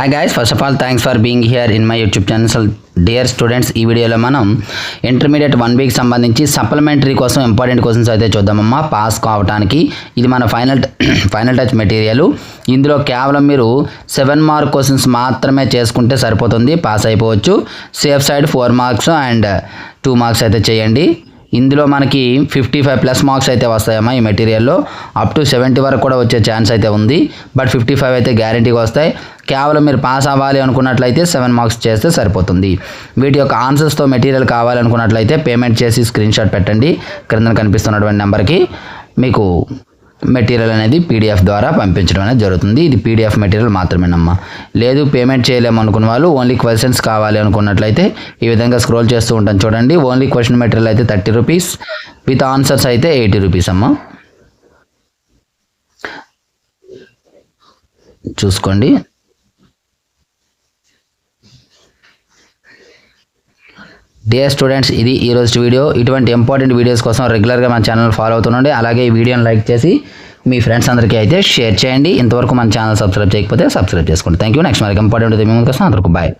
Hi guys, first of all thanks for being here in my YouTube channel. Dear students, ఈ వీడియోలో మనం intermediate 1 week సంబంధించి supplementary కోసం important questions అయితే చూద్దామమ్మా. Pass కావడానికి ఇది మన ఫైనల్ టచ్ మెటీరియల్. ఇందులో కేవలం మీరు 7 మార్క్ క్వశ్చన్స్ మాత్రమే చేసుకుంటే సరిపోతుంది, పాస్ అయిపోవచ్చు. Safe side 4 marks and 2 marks అయితే చేయండి. ఇందులో మనకి 55+ మార్క్స్ అయితే వస్తాయమ్మా. ఈ మెటీరియల్లో అప్ టు 70 వరకు కూడా వచ్చే ఛాన్స్ అయితే ఉంది, బట్ 55 అయితే గ్యారంటీగా వస్తాయి. కేవలం మీరు పాస్ అవ్వాలి అనుకున్నట్లయితే 7 మార్క్స్ చేస్తే సరిపోతుంది. వీటి యొక్క ఆన్సర్స్తో మెటీరియల్ కావాలనుకున్నట్లయితే పేమెంట్ చేసి స్క్రీన్ షాట్ పెట్టండి. క్రింద కనిపిస్తున్నటువంటి నెంబర్కి మీకు మెటీరియల్ అనేది పీడిఎఫ్ ద్వారా పంపించడం అనేది జరుగుతుంది. ఇది పీడిఎఫ్ మెటీరియల్ మాత్రమేనమ్మా. లేదు పేమెంట్ చేయలేము అనుకున్న వాళ్ళు ఓన్లీ క్వశ్చన్స్ కావాలి అనుకున్నట్లయితే ఈ విధంగా స్క్రోల్ చేస్తూ ఉంటాను చూడండి. ఓన్లీ క్వశ్చన్ మెటీరియల్ అయితే 30 రూపీస్, విత్ ఆన్సర్స్ అయితే 80 రూపీస్ అమ్మా. చూసుకోండి. డియర్ స్టూడెంట్స్, ఇది ఈరోజు వీడియో. ఇటువంటి ఇంపార్టెంట్ వీడియోస్ కోసం రెగ్యులర్గా మన ఛానల్ ఫాలో అవుతుండండి. అలాగే ఈ వీడియోని లైక్ చేసి మీ ఫ్రెండ్స్ అందరికీ అయితే షేర్ చేయండి. ఇంతవరకు మన ఛానల్ సబ్స్క్రైబ్ చేయకపోతే సబ్స్క్రైబ్ చేసుకోండి. Thank you. నెక్స్ట్ మనకి ఇంపార్టెంట్ కోసం అందరికీ బాయ్.